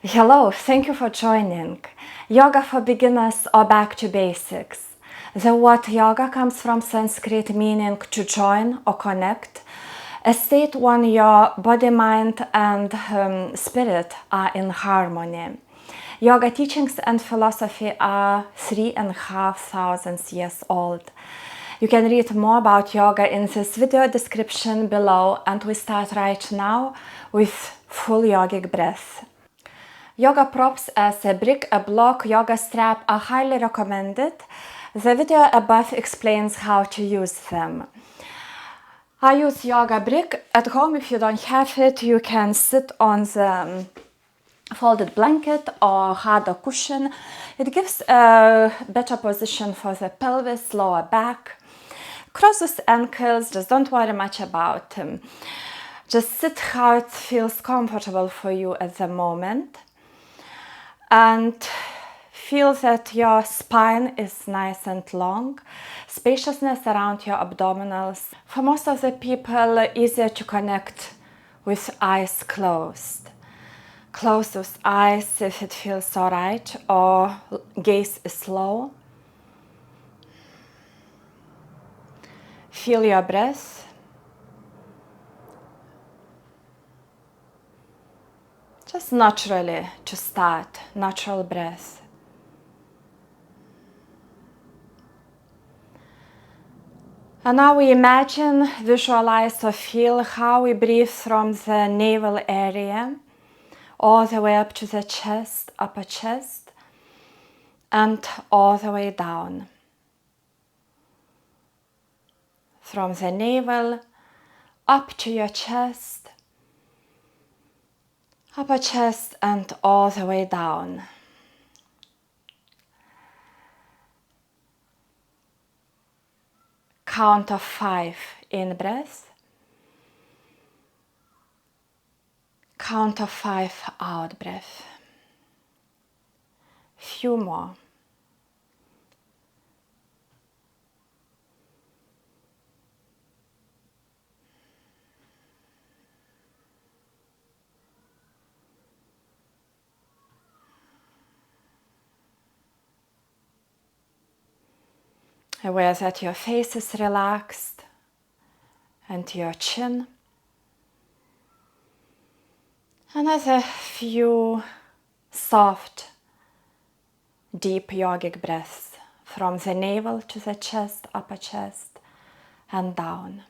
Hello, thank you for joining. Yoga for beginners or back to basics. The word yoga comes from Sanskrit meaning to join or connect, a state when your body, mind and spirit are in harmony. Yoga teachings and philosophy are 3,500 years old. You can read more about yoga in this video description below, and we start right now with full yogic breath. Yoga props as a brick, a block, yoga strap are highly recommended. The video above explains how to use them. I use yoga brick. At home, if you don't have it, you can sit on the folded blanket or harder cushion. It gives a better position for the pelvis, lower back. Cross those ankles, just don't worry much about them. Just sit how it feels comfortable for you at the moment. And feel that your spine is nice and long, spaciousness around your abdominals. For most of the people, easier to connect with eyes closed. Close those eyes if it feels alright, or gaze is slow. Feel your breath. Just naturally to start, natural breath. And now we imagine, visualize or feel how we breathe from the navel area all the way up to the chest, upper chest, and all the way down. From the navel up to your chest, upper chest, and all the way down. Count of 5 in breath. Count of 5 out breath. Few more. Aware that your face is relaxed and your chin. Another few soft, deep yogic breaths from the navel to the chest, upper chest, and down.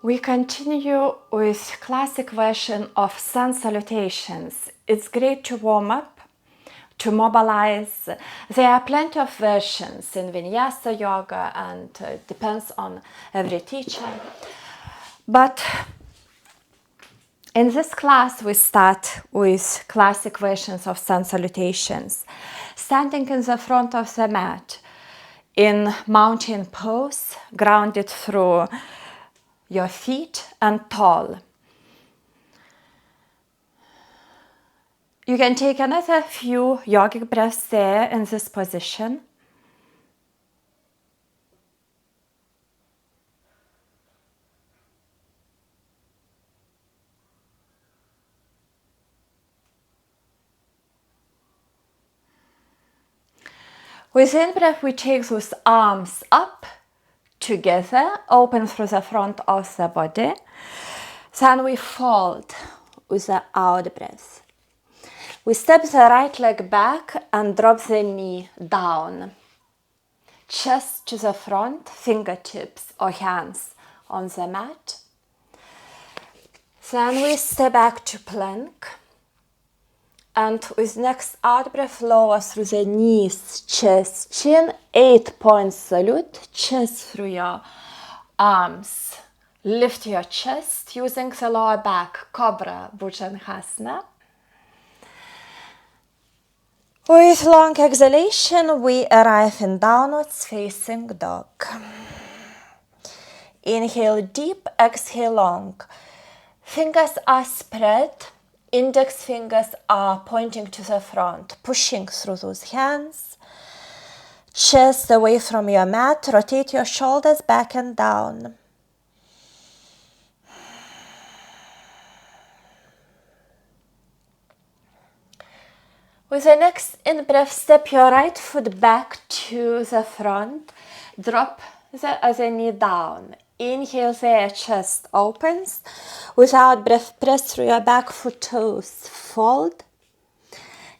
We continue with classic version of sun salutations. It's great to warm up, to mobilize. There are plenty of versions in Vinyasa yoga, and it depends on every teacher. But in this class, we start with classic versions of sun salutations. Standing in the front of the mat in mountain pose, grounded through your feet and tall. You can take another few yogic breaths there in this position. With in-breath, we take those arms up together, open through the front of the body. Then we fold with the out-breath. We step the right leg back and drop the knee down. Chest to the front, fingertips or hands on the mat. Then we step back to plank. And with next out breath, lower through the knees, chest, chin, 8-point salute, chest through your arms. Lift your chest using the lower back, Cobra Bhujangasana. With long exhalation, we arrive in downwards facing dog. Inhale deep, exhale long. Fingers are spread, index fingers are pointing to the front, pushing through those hands. Chest away from your mat, rotate your shoulders back and down. With the next in-breath, step your right foot back to the front. Drop the other knee down. Inhale there, chest opens. With out-breath, press through your back foot toes. Fold.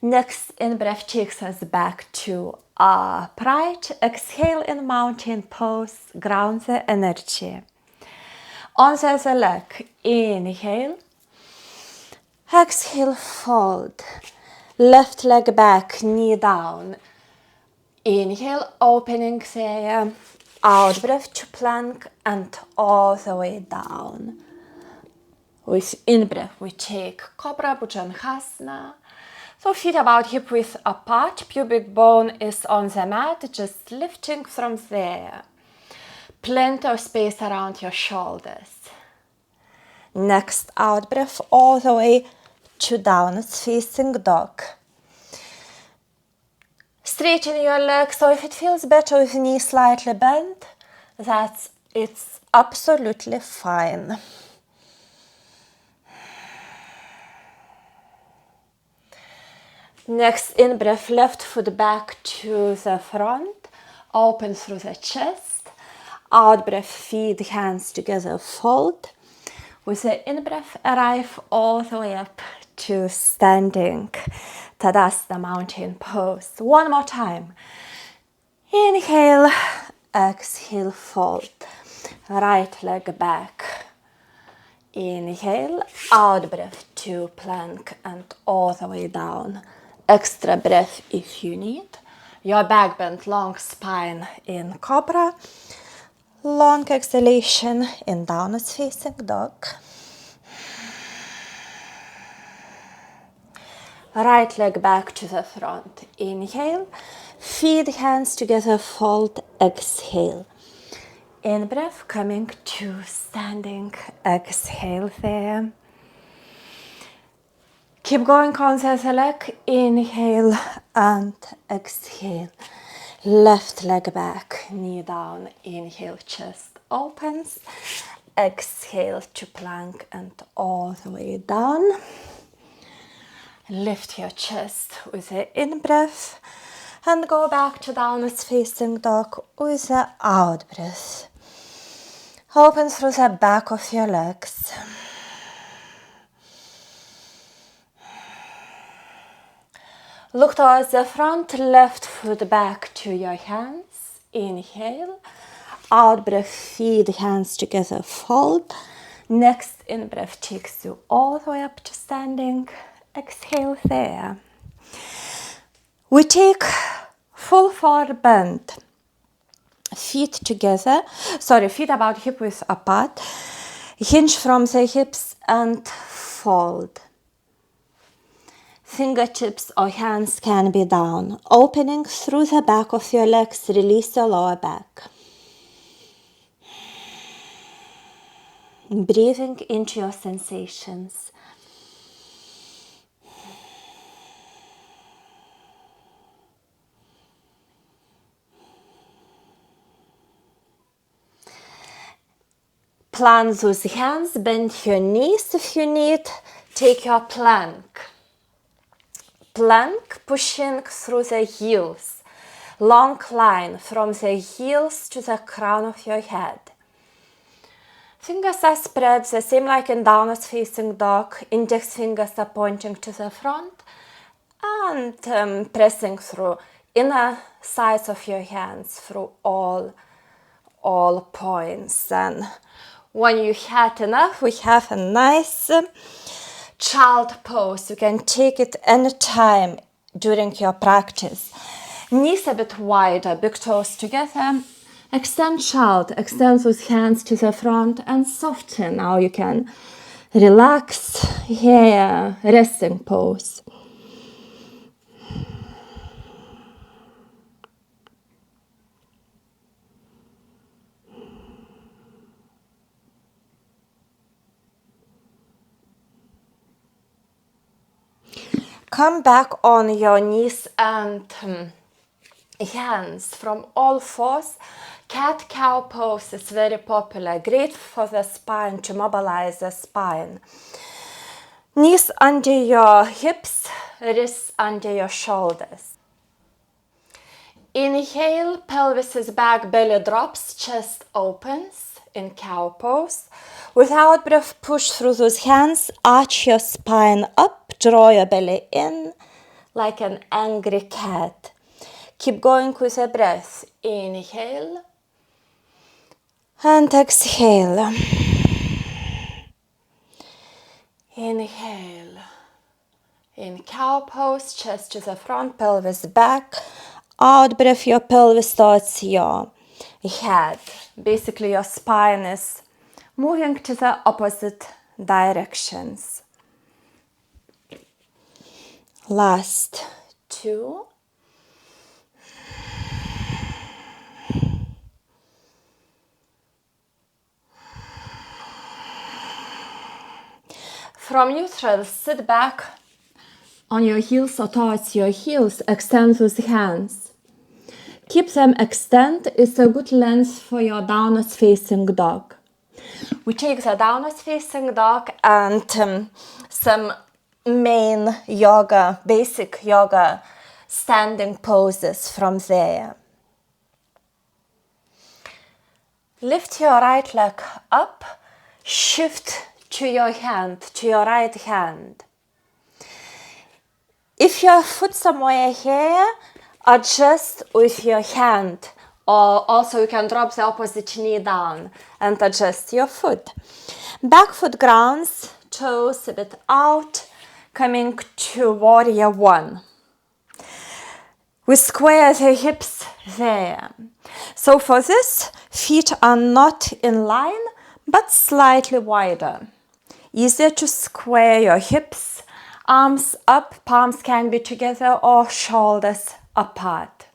Next in-breath takes us back to upright. Exhale in mountain pose. Ground the energy. On the other leg. Inhale. Exhale, fold. Left leg back, knee down. Inhale, opening there. Out breath to plank and all the way down. With in breath, we take Cobra Bhujangasana. So feet about hip width apart, pubic bone is on the mat, just lifting from there. Plenty of space around your shoulders. Next out breath, all the way to downwards facing dog. Straighten your legs, so if it feels better with knees slightly bent, it's absolutely fine. Next in breath, left foot back to the front, open through the chest. Out breath, feet, hands together, fold. With the in breath, arrive all the way up to standing Tadasana mountain pose. One more time. Inhale, exhale, fold. Right leg back. Inhale, out breath to plank and all the way down. Extra breath if you need. Your back bend, long spine in Cobra. Long exhalation in downwards facing dog. Right leg back to the front. Inhale. Feet, hands together, fold. Exhale. In breath, coming to standing. Exhale there. Keep going on the other leg. Inhale and exhale. Left leg back, knee down. Inhale, chest opens. Exhale to plank and all the way down. Lift your chest with the in-breath and go back to downwards facing dog with the out-breath. Open through the back of your legs. Look towards the front, left foot back to your hands. Inhale. Out-breath, feet, hands together, fold. Next in-breath takes you all the way up to standing. Exhale there. We take full forward bend. Feet together. Feet about hip width apart. Hinge from the hips and fold. Fingertips or hands can be down. Opening through the back of your legs. Release your lower back. Breathing into your sensations. Plant those hands, bend your knees if you need. Take your plank. Plank, pushing through the heels. Long line from the heels to the crown of your head. Fingers are spread, the same like in downwards facing dog. Index fingers are pointing to the front and pressing through inner sides of your hands through all points. And when you had enough, we have a nice child pose. You can take it anytime during your practice. Knees a bit wider, big toes together. Extend child, extend those hands to the front and soften. Now you can relax here, resting pose. Come back on your knees and hands from all fours. Cat-cow pose is very popular, great for the spine, to mobilize the spine. Knees under your hips, wrists under your shoulders. Inhale, pelvis is back, belly drops, chest opens in cow pose. With out breath, push through those hands, arch your spine up, draw your belly in like an angry cat. Keep going with a breath. Inhale and exhale. Inhale. In cow pose, chest to the front, pelvis back. Out breath, your pelvis towards your head. Basically, your spine is moving to the opposite directions. Last two. From neutral, sit back on your heels or towards your heels. Extend those hands. Keep them extended. It's a good length for your downward facing dog. We take the downward facing dog and some main yoga, basic yoga standing poses from there. Lift your right leg up, shift to your hand, to your right hand. If your foot somewhere here, adjust with your hand, or also you can drop the opposite knee down and adjust your foot. Back foot grounds, toes a bit out, coming to warrior one. We square the hips there. So for this, feet are not in line, but slightly wider. Easier to square your hips, arms up, palms can be together or shoulders apart.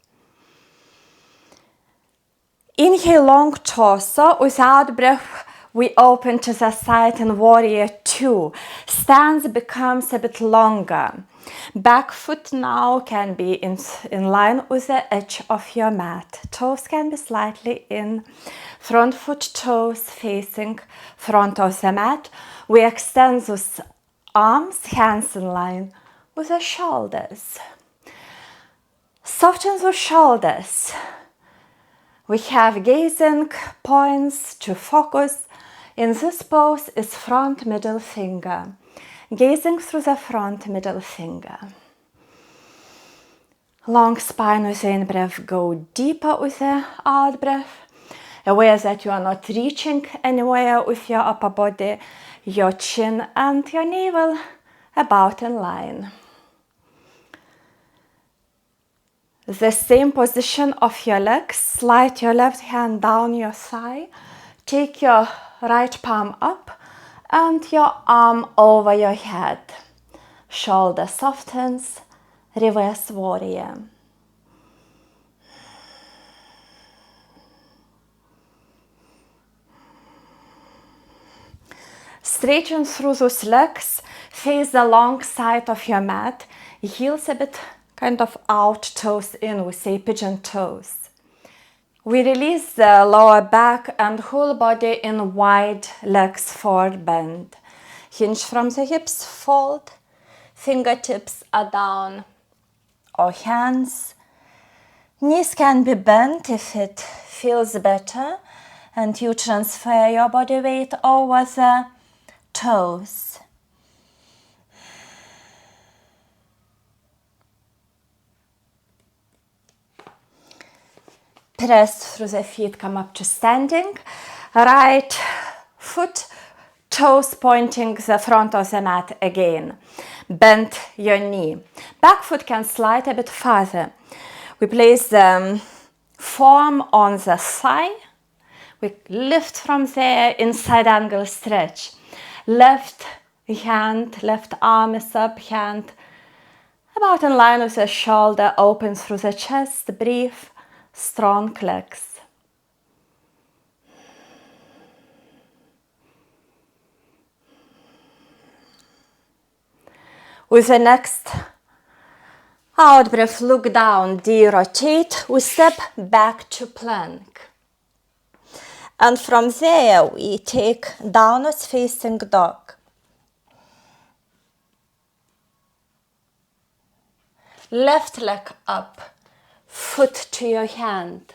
Inhale, long torso. Without breath, we open to the side in warrior two. Stance becomes a bit longer. Back foot now can be in line with the edge of your mat. Toes can be slightly in. Front foot, toes facing front of the mat. We extend those arms, hands in line with the shoulders. Soften those shoulders. We have gazing points to focus. In this pose is front middle finger. Gazing through the front middle finger. Long spine with the in-breath. Go deeper with the out-breath. Aware that you are not reaching anywhere with your upper body. Your chin and your navel about in line. The same position of your legs. Slide your left hand down your thigh. Take your right palm up and your arm over your head. Shoulder softens. Reverse warrior. Straighten through those legs. Face the long side of your mat. Heels a bit kind of out, toes in. We say pigeon toes. We release the lower back and whole body in wide legs forward bend. Hinge from the hips, fold. Fingertips are down or hands. Knees can be bent if it feels better. And you transfer your body weight over the toes. Press through the feet, come up to standing. Right foot toes pointing the front of the mat again. Bend your knee. Back foot can slide a bit further. We place the forearm on the thigh. We lift from there in side angle stretch. Left hand, left arm is up, hand about in line with the shoulder, open through the chest. Breathe, strong legs. With the next out breath, look down, de-rotate. We step back to plank. And from there, we take downwards facing dog. Left leg up, foot to your hand.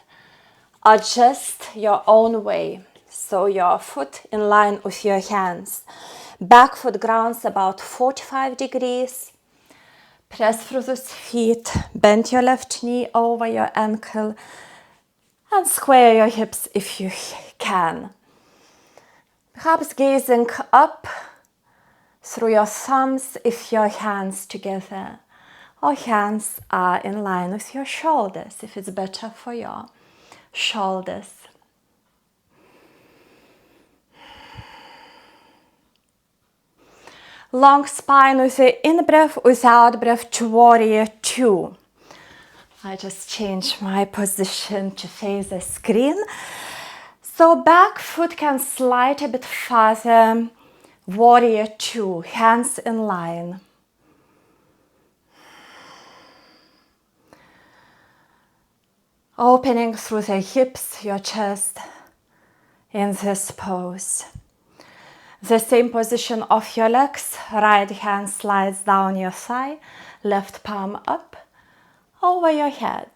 Adjust your own way. So your foot in line with your hands. Back foot grounds about 45 degrees. Press through those feet. Bend your left knee over your ankle. And square your hips if you can. Perhaps gazing up through your thumbs if your hands together. Or hands are in line with your shoulders if it's better for your shoulders. Long spine with the in-breath, with out-breath to warrior two. I just changed my position to face the screen. So back foot can slide a bit further. Warrior two, hands in line. Opening through the hips, your chest in this pose. The same position of your legs. Right hand slides down your thigh. Left palm up over your head.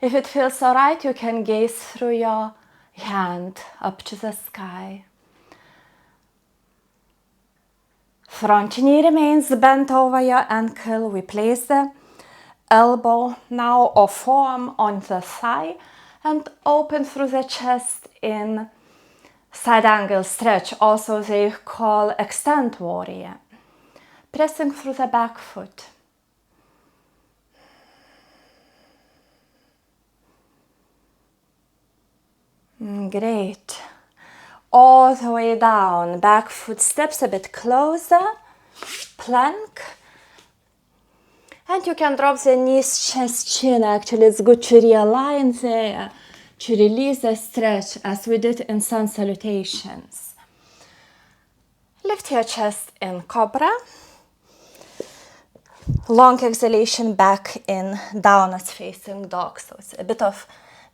If it feels alright, you can gaze through your hand up to the sky. Front knee remains bent over your ankle. We place the elbow now or forearm on the thigh and open through the chest in side angle stretch. Also they call extend warrior. Pressing through the back foot. Great. All the way down. Back foot steps a bit closer. Plank. And you can drop the knees, chest, chin. Actually, it's good to realign there, to release the stretch as we did in sun salutations. Lift your chest in cobra. Long exhalation back in downwards facing dog. So it's a bit of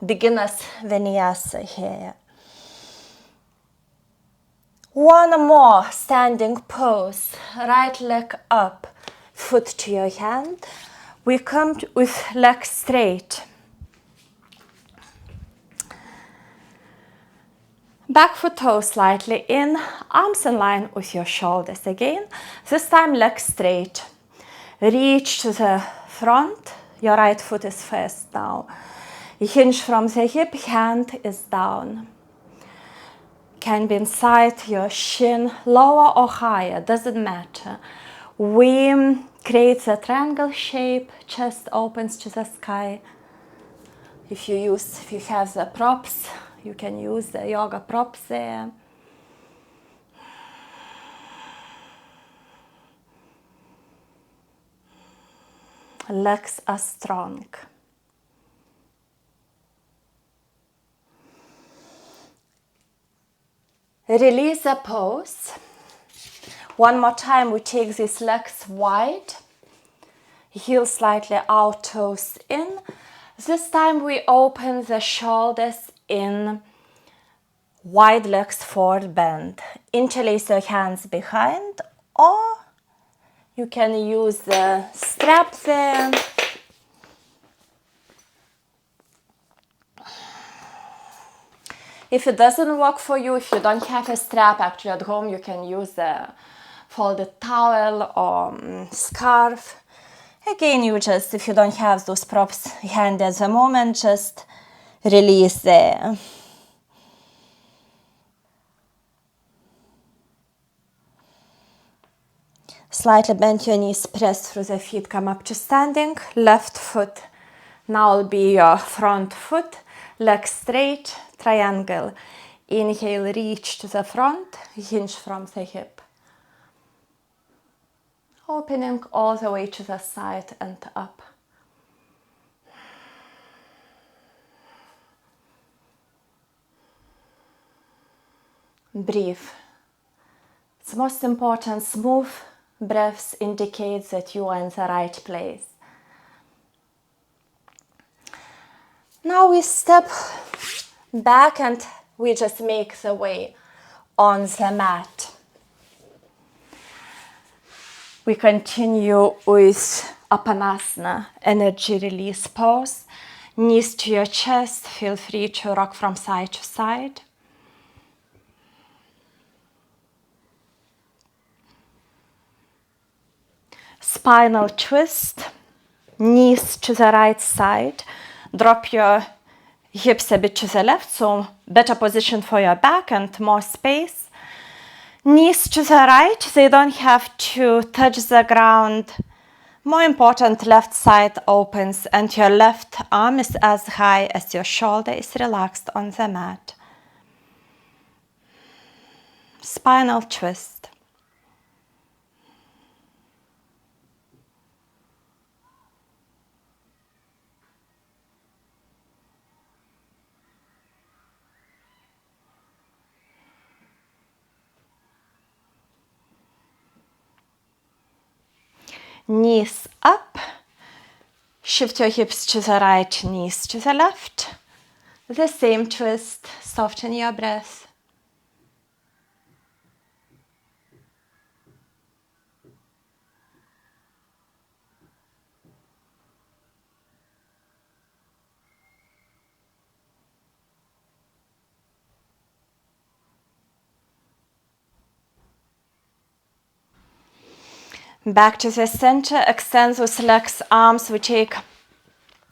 beginner's vinyasa here. One more standing pose. Right leg up. Foot to your hand. We come with leg straight. Back foot toe slightly in, arms in line with your shoulders again. This time leg straight. Reach to the front. Your right foot is first now. Hinge from the hip, hand is down. Can be inside your shin, lower or higher, doesn't matter. We create a triangle shape, chest opens to the sky. If you have the props, you can use the yoga props there. Legs are strong. Release the pose. One more time, we take these legs wide. Heels slightly out, toes in. This time we open the shoulders in, wide legs forward bend. Interlace your hands behind, or you can use the strap there. If it doesn't work for you, if you don't have a strap actually at home, you can use a folded towel or scarf. Again, if you don't have those props handy at the moment, just release there. Slightly bend your knees, press through the feet, come up to standing. Left foot now will be your front foot. Legs straight, triangle. Inhale, reach to the front, hinge from the hip. Opening all the way to the side and up. Breathe. It's most important, smooth breaths indicate that you are in the right place. Now we step back and we just make the way on the mat. We continue with Apanasana, energy release pose. Knees to your chest, feel free to rock from side to side. Spinal twist, knees to the right side. Drop your hips a bit to the left, so better position for your back and more space. Knees to the right, they don't have to touch the ground. More important, left side opens and your left arm is as high as your shoulder is relaxed on the mat. Spinal twist. Knees up, shift your hips to the right, knees to the left. The same twist, soften your breath. Back to the center, extend those legs, arms,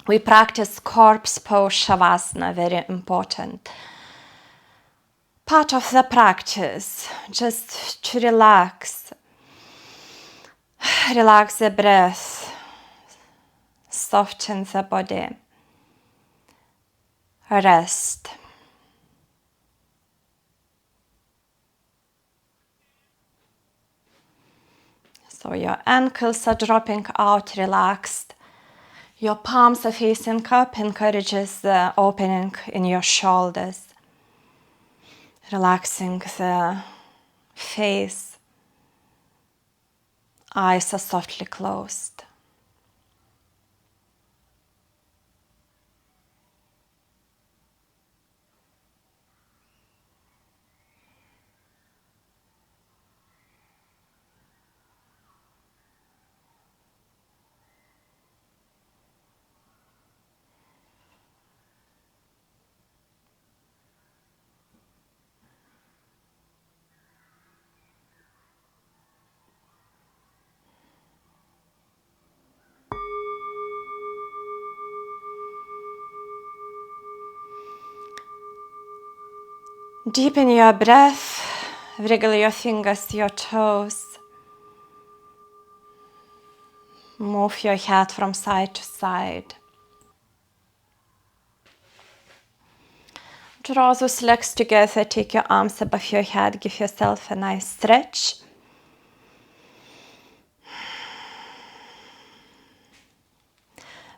we practice corpse pose shavasana, very important. Part of the practice, just to relax the breath, soften the body, rest. So your ankles are dropping out, relaxed. Your palms are facing up, encourages the opening in your shoulders. Relaxing the face. Eyes are softly closed. Deepen your breath, wriggle your fingers, your toes. Move your head from side to side. Draw those legs together, take your arms above your head, give yourself a nice stretch.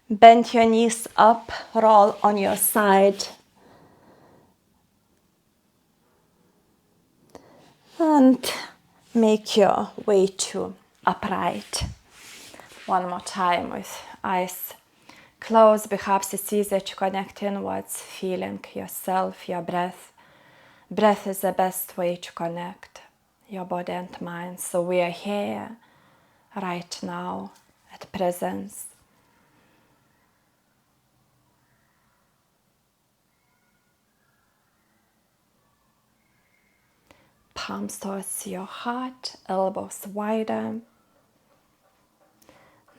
Bend your knees up, roll on your side. And make your way to upright. One more time with eyes closed. Perhaps it's easier to connect inwards, feeling yourself, your breath. Breath is the best way to connect your body and mind. So we are here right now at presence. Palms towards your heart, elbows wider.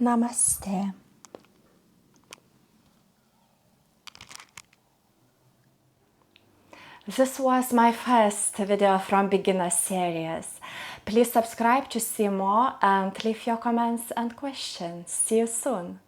Namaste. This was my first video from beginner series. Please subscribe to see more and leave your comments and questions. See you soon.